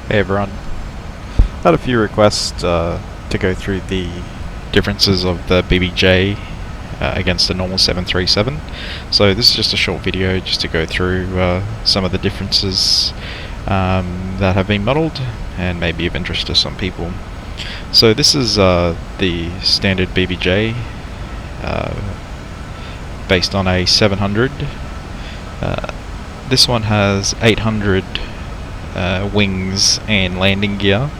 Hey everyone. Had a few requests to go through the differences of the BBJ against the normal 737. So this is just a short video just to go through some of the differences that have been modelled and may be of interest to some people. So this is the standard BBJ based on a 700. This one has 800 wings and landing gear,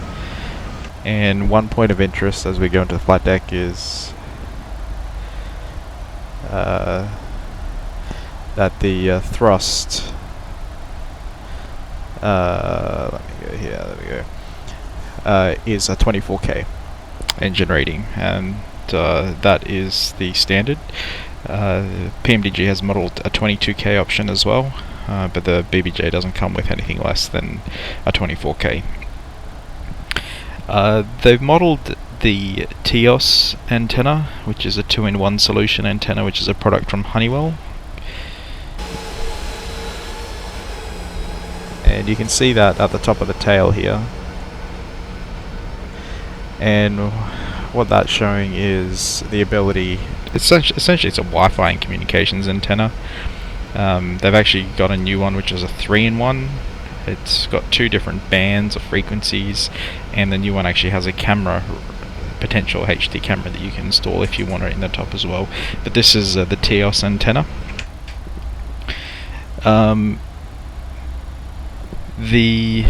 and one point of interest as we go into the flight deck is that the thrust let me go here, there we go, is a 24k engine rating, and that is the standard. PMDG has modelled a 22k option as well, but the BBJ doesn't come with anything less than a 24k. They've modelled the TEOS antenna, which is a 2-in-1 solution antenna, which is a product from Honeywell. And you can see that at the top of the tail here. And what that's showing is the ability, essentially it's a Wi-Fi and communications antenna. They've actually got a new one which is a 3-in-1. It's got 2 different bands of frequencies, and the new one actually has a camera, potential HD camera that you can install if you want it in the top as well. But this is the TEOS antenna. The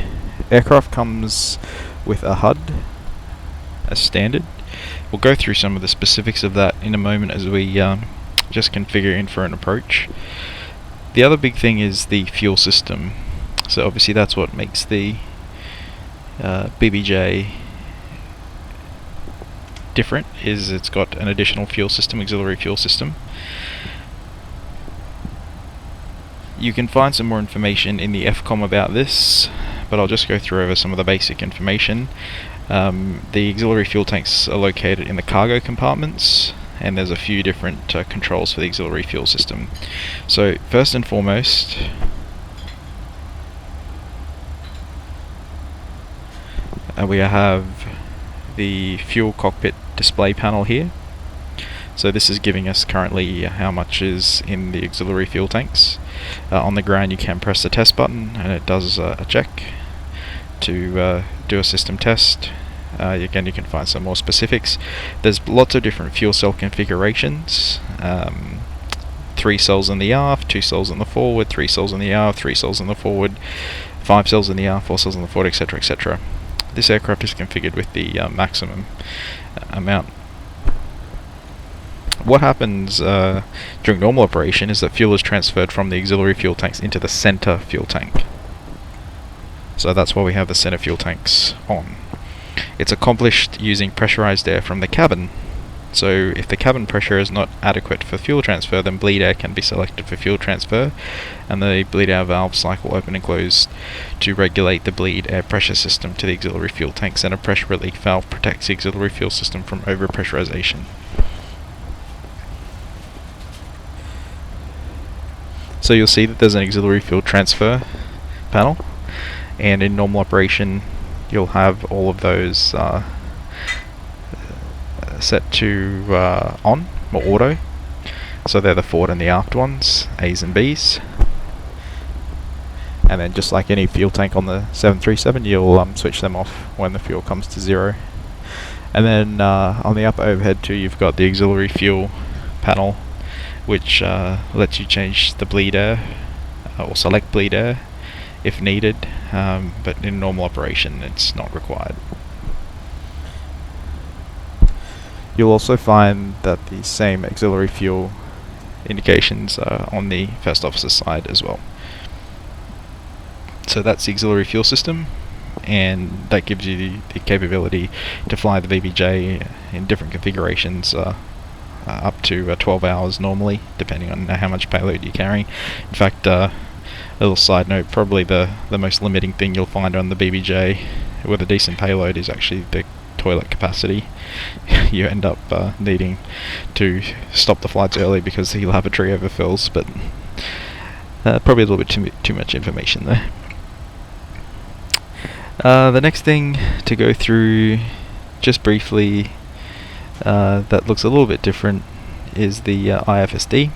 aircraft comes with a HUD as standard. We'll go through some of the specifics of that in a moment as we just configure in for an approach. The other big thing is the fuel system. So obviously that's what makes the BBJ different, is it's got an additional fuel system, auxiliary fuel system. You can find some more information in the FCOM about this, but I'll just go through over some of the basic information. The auxiliary fuel tanks are located in the cargo compartments, and there's a few different controls for the auxiliary fuel system. So first and foremost, we have the fuel cockpit display panel here. So this is giving us currently how much is in the auxiliary fuel tanks. On the ground you can press the test button and it does a check to do a system test. Again, you can find some more specifics. There's lots of different fuel cell configurations. 3 cells in the aft, 2 cells in the forward, 3 cells in the aft, 3 cells in the forward, 5 cells in the aft, 4 cells in the forward, etc., etc. This aircraft is configured with the maximum amount. What happens during normal operation is that fuel is transferred from the auxiliary fuel tanks into the center fuel tank. So that's why we have the center fuel tanks on. It's accomplished using pressurized air from the cabin. So if the cabin pressure is not adequate for fuel transfer, then bleed air can be selected for fuel transfer, and the bleed air valve cycle open and close to regulate the bleed air pressure system to the auxiliary fuel tanks, and a pressure relief valve protects the auxiliary fuel system from overpressurization. So you'll see that there's an auxiliary fuel transfer panel, and in normal operation you'll have all of those set to on, or auto. So they're the forward and the aft ones, A's and B's. And then just like any fuel tank on the 737, you'll switch them off when the fuel comes to 0. And then on the upper overhead too, you've got the auxiliary fuel panel, which lets you change the bleed air or select bleed air if needed, but in normal operation it's not required. You'll also find that the same auxiliary fuel indications are on the first officer side as well. So that's the auxiliary fuel system, and that gives you the capability to fly the BBJ in different configurations, up to 12 hours normally, depending on how much payload you carry. In fact, a little side note, probably the most limiting thing you'll find on the BBJ with a decent payload is actually the toilet capacity. You end up needing to stop the flights early because the lavatory overfills, but probably a little bit too much information there. The next thing to go through just briefly that looks a little bit different is the Ifsd.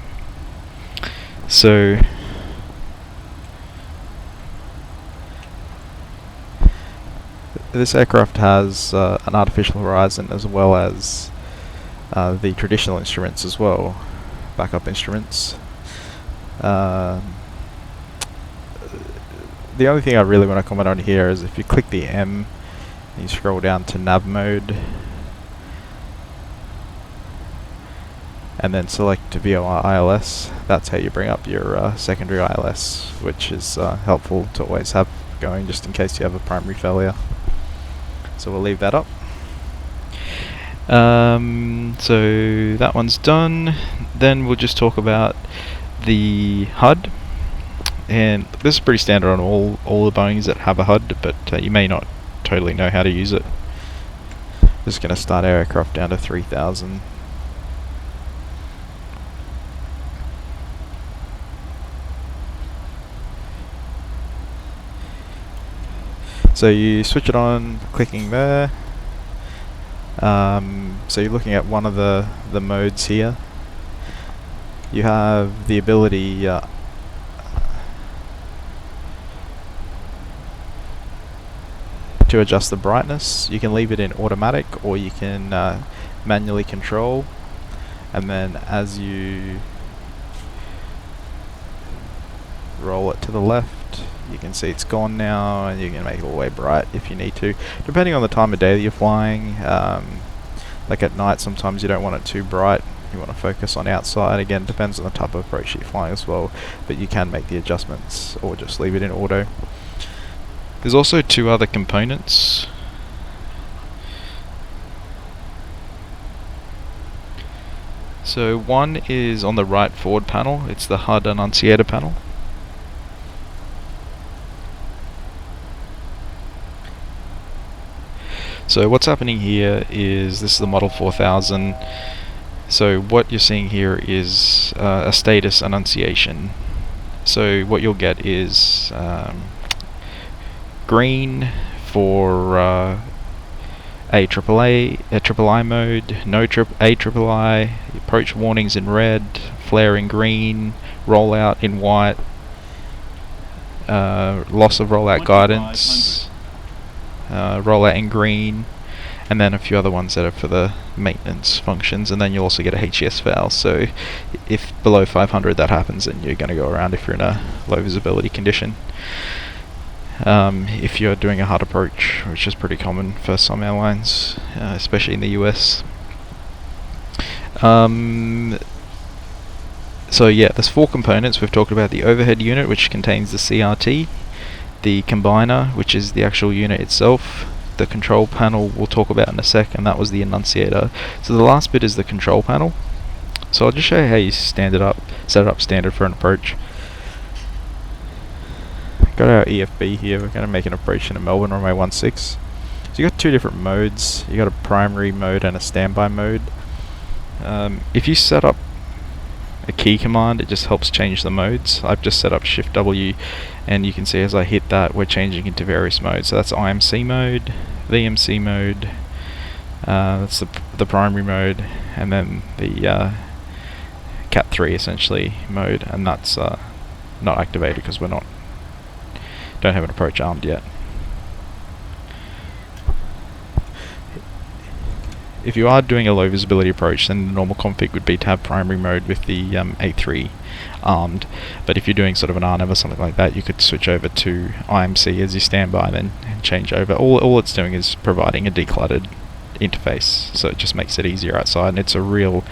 So this aircraft has an artificial horizon as well as the traditional instruments as well, backup instruments. The only thing I really want to comment on here is if you click the M and you scroll down to nav mode and then select VOR ILS, that's how you bring up your secondary ILS, which is helpful to always have going just in case you have a primary failure. So we'll leave that up. So that one's done. Then we'll just talk about the HUD. And this is pretty standard on all the Boeings that have a HUD, but you may not totally know how to use it. Just going to start our aircraft down to 3,000. So you switch it on, clicking there. So you're looking at one of the modes here. You have the ability to adjust the brightness. You can leave it in automatic or you can manually control, and then as you roll it to the left, you can see it's gone now, and you can make it all the way bright if you need to, depending on the time of day that you're flying. Like at night, sometimes you don't want it too bright, you want to focus on outside. Again, depends on the type of approach you're flying as well, but you can make the adjustments or just leave it in auto. There's also two other components. So one is on the right forward panel, it's the HUD Enunciator panel. So what's happening here is this is the Model 4000. So what you're seeing here is a status enunciation. So what you'll get is green for AAA mode, no AAA, approach warnings in red, flare in green, rollout in white, loss of rollout guidance, rollout in green, and then a few other ones that are for the maintenance functions, and then you'll also get a HES fail. So if below 500 that happens, then you're going to go around if you're in a low visibility condition. If you're doing a hard approach, which is pretty common for some airlines, especially in the US. So yeah, there's four components. We've talked about the overhead unit, which contains the CRT, the combiner, which is the actual unit itself, the control panel we'll talk about in a sec, and that was the Enunciator. So the last bit is the control panel. So I'll just show you how you set it up standard for an approach. Got our EFB here, we're going to make an approach into Melbourne runway 16. So you got two different modes. You got a primary mode and a standby mode. If you set up a key command, it just helps change the modes. I've just set up Shift W, and you can see as I hit that, we're changing into various modes. So that's IMC mode, VMC mode, that's the primary mode, and then the Cat 3 essentially mode, and that's not activated because we don't have an approach armed yet. If you are doing a low visibility approach, then the normal config would be to have primary mode with the A3 armed, but if you're doing sort of an RNAV or something like that, you could switch over to IMC as you standby, then and change over. All it's doing is providing a decluttered interface, so it just makes it easier outside, and it's a real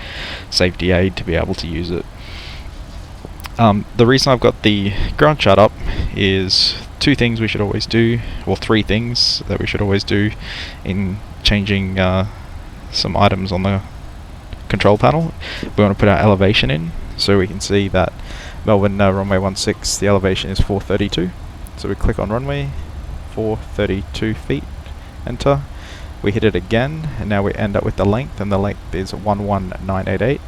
safety aid to be able to use it. The reason I've got the ground chart up is two things we should always do, or three things that we should always do in changing some items on the control panel. We want to put our elevation in, so we can see that Melbourne runway 16, the elevation is 432. So we click on runway, 432 feet, enter. We hit it again, and now we end up with the length, and the length is 11988.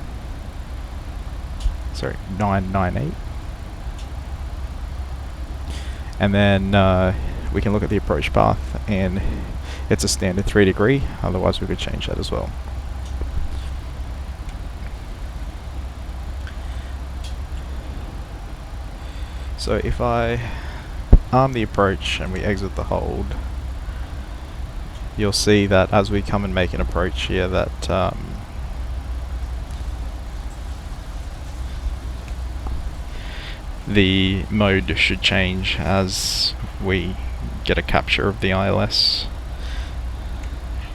Sorry, 998. And then we can look at the approach path, and it's a standard 3 degree, otherwise we could change that as well. So if I arm the approach and we exit the hold, you'll see that as we come and make an approach here that the mode should change as we get a capture of the ILS.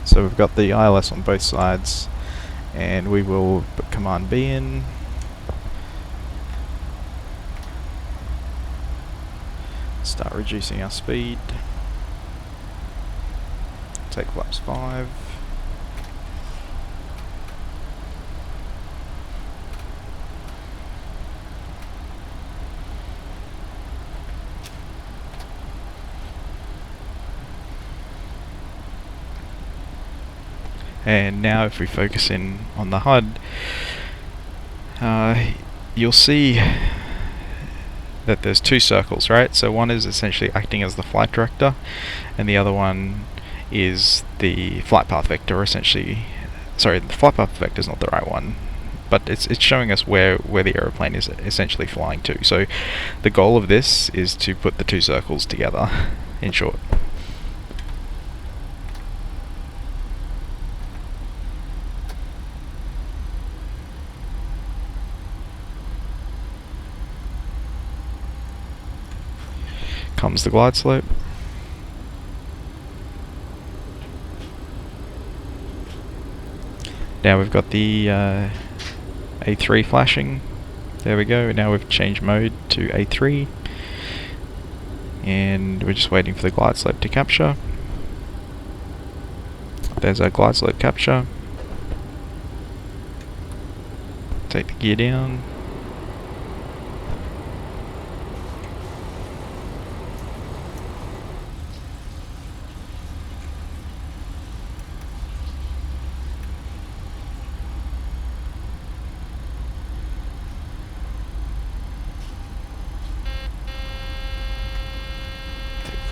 So we've got the ILS on both sides, and we will put Command B in. Start reducing our speed. Take flaps 5. And now if we focus in on the HUD, you'll see that there's two circles, right? So one is essentially acting as the flight director, and the other one is the flight path vector, essentially. Sorry, the flight path vector is not the right one, but it's showing us where the aeroplane is essentially flying to. So the goal of this is to put the two circles together, in short. Comes the glide slope. Now we've got the A3 flashing. There we go. Now we've changed mode to A3, and we're just waiting for the glide slope to capture. There's our glide slope capture. Take the gear down.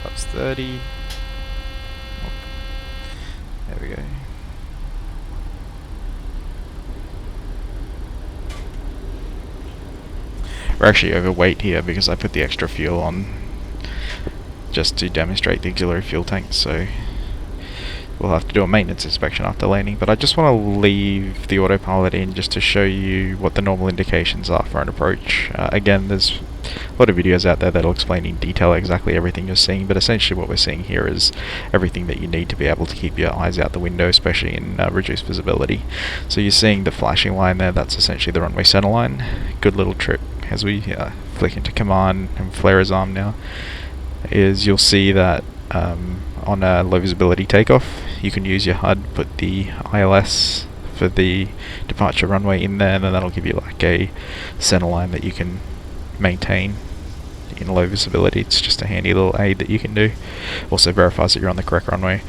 Flaps 30. Oh, there we go. We're actually overweight here because I put the extra fuel on just to demonstrate the auxiliary fuel tanks, so we'll have to do a maintenance inspection after landing. But I just want to leave the autopilot in just to show you what the normal indications are for an approach. Again, there's a lot of videos out there that'll explain in detail exactly everything you're seeing, but essentially what we're seeing here is everything that you need to be able to keep your eyes out the window, especially in reduced visibility. So you're seeing the flashing line there, that's essentially the runway center line. Good little trick as we flick into command and flare his arm now, is you'll see that on a low visibility takeoff, you can use your HUD, put the ILS for the departure runway in there, and then that'll give you like a center line that you can maintain in low visibility. It's just a handy little aid that you can do. Also verifies that you're on the correct runway.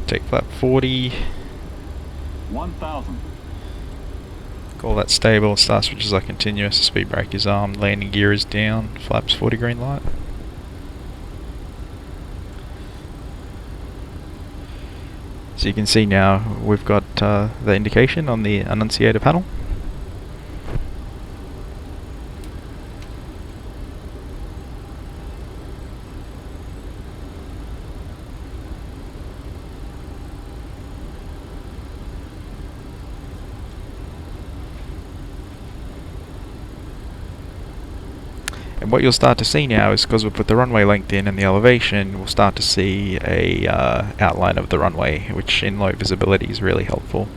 Take flap 40. 1,000. Call that stable. Start switches are continuous. The speed brake is armed. Landing gear is down. Flaps 40 green light. So you can see now we've got the indication on the Enunciator panel. And what you'll start to see now is, because we'll put the runway length in and the elevation, we'll start to see a outline of the runway, which in low visibility is really helpful.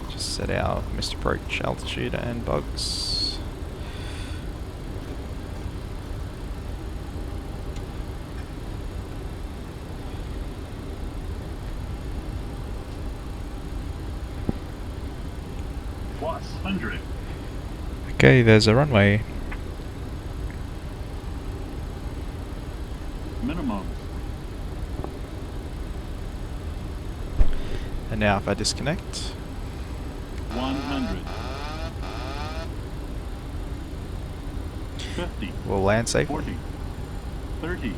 Just set our missed approach altitude and bugs. +100. Okay, there's a runway. Minimums. And now if I disconnect, 100. 50. we'll land safely. 40. 30.